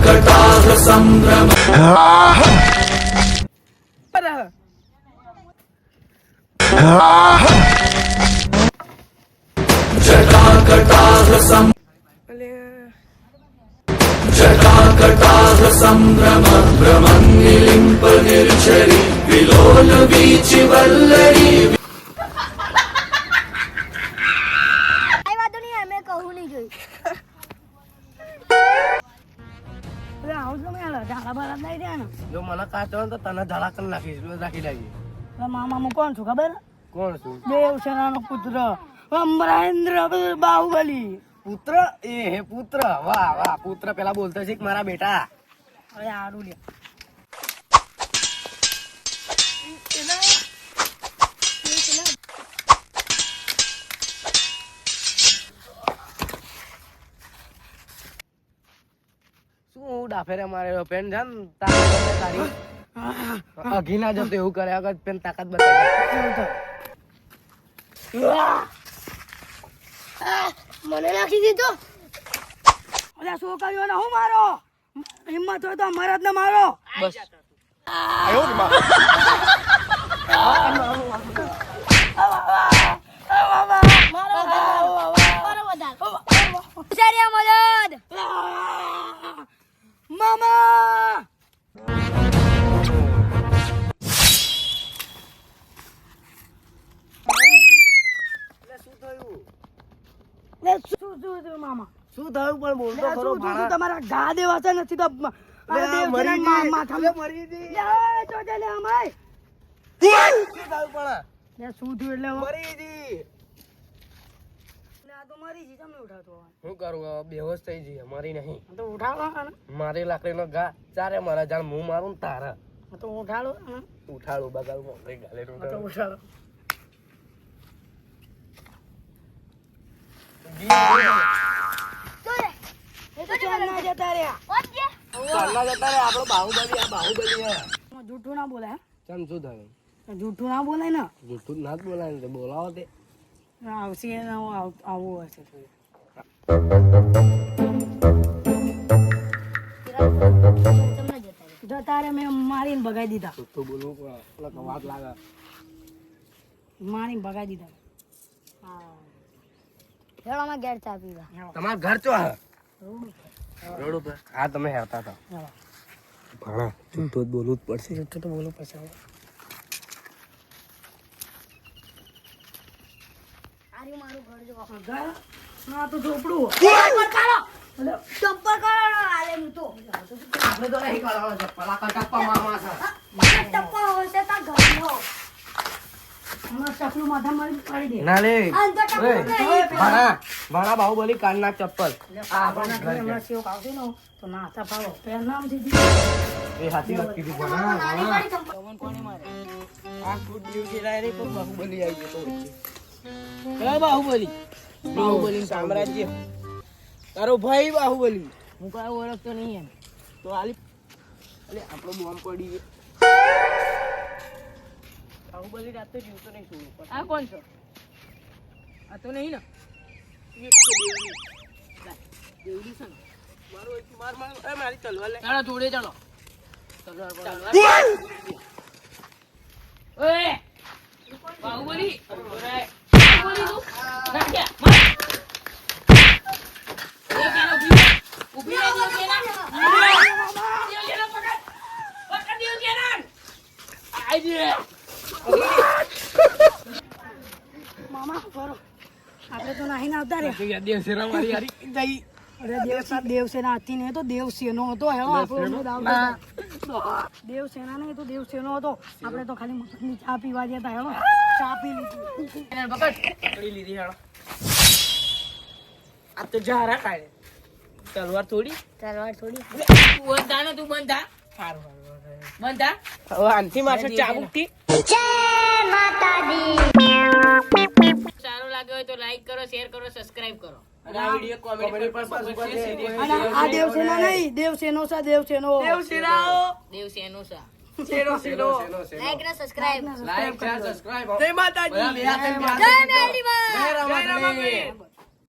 जटाकटाह संभ्रम जटाकटाह संभ्रम भ्रमन्निलिम्प निर्झरि विलोल वीचि वल्लरी જો મને કાચો તો તને ધડા કરી નાખીશ રાખી લાગી મામા હું કોણ છું ખબર? કોણ છું? દેવસેનાનો પુત્ર અમરેન્દ્ર બાહુબલી. પુત્ર એ હે પુત્ર વાહ વાહ પુત્ર પેલા બોલતો છે કે મારા બેટા અરે આડું લે શું ડાફેરે મારે પેન છે ને તારી અઘી ના જતો એવું કરે અગર પેન તાકાત બતાવી મને નાખી દીધો. અલ્યા છોકરીઓને હું મારો હિંમત હોય તો મરદ ને મારો. બસ મામા મામા શું થયું પણ બોલતો ખરો શું તમારા ઘા દેવાતા નથી તો મરી શું થયું એટલે શું કરું બેહોશ થઈ જઈએ મારી નહીં તો ઉઠાડો મારી લાકડીનો ઘા ચારે મારા જાણ હું મારું ને તારા તો ઉઠાડો ઉઠાડું બગાલ મોકલી ગાલે ઉઠાડો આપડો બાહુબલી જૂઠું ના બોલાય. ચમ શું થયું? જૂઠું ના બોલાય ને. જૂઠું ના જ બોલાય ને બોલાવો તે આવશે આવું હશે. જતા રે મેં મારીને ભગાઈ દીધા. તો બોલવું પડે વાત લાગે મારીને ભગાઈ દીધા. ઘેર ચા પીવા. તમારું ઘર ચો રોડ ઉપર? હા તમે હેરતા હતા ભણા જૂઠું જ બોલવું જ પડશે. જૂઠું તો બોલું પછી. મારું ઘર જો ઘર ના તો ઝોપડું ચપ્પલ કાઢો આલે હું તો આપણે તો નહીં કાઢવાનો ચપ્પલ આ ટપ્પા મારવા છે ટપ્પા હોશે તા ઘરનો હમણાં ચકલું માથા મારી પાડી દે ના લે અંદર ટપ્પા ભણા બાહુબલી કાનના ચપ્પલ હમણાં સેવ ખાવશે ને તો નાસ્તા પાવો પેલા નામ દીધી એ હાથી વાત કીધી ભણા કોની મારે આ ફૂડ ડ્યુટી લાય રે પણ બાહુબલી આવી ગયો તો કયા બાહુબલી સામ્રાજ્ય તારો ભાઈ બાહુબલી હું કઈ ઓળખતો નહીં એમ તો આલી અલે આપણો બોમ્બ પડી ગયો બાહુબલી રાત તો જીવતો નહીં શું આ કોણ છો? આ તો નહીં ને દેવડી છે ને મારો માર મારી તલવાર લે ચાલો જોડે ચાલો તલવાર ઓય બાહુબલી ઓય બાહુબલી તું નાખ્યા માર એ કેનો ઉભી રહી દિયો કેના પકડ દિયો કેના આઈ દે મામા કરો આપણે તો નહીં આવતા રે દેવસેના મારી હારી જઈ અરે દેવસેના હતી ને તો દેવસેનો હતો હેલો આપણો દેવસેના નહીં તો દેવસેનો હતો. આપણે તો ખાલી મફતની ચા પીવા જતા હેલો ચા પી લીધી પકડી લીધી હાલો આ તો જારા કાઢે તલવાર થોડી તું બંધા ને તું બંધા સારું બંધા હવે આનથી માથે ચાબુકથી સારું લાગે હોય તો લાઈક કરો, શેર કરો, સબસ્ક્રાઇબ કરો. અને આ વિડિયો કોમેન્ટ પર આ દેવસેના નહીં દેવસેનો સા દેવસેનો દેવસેનો લાઈક ને સબસ્ક્રાઇબ જય માતાજી જય રામાદેવી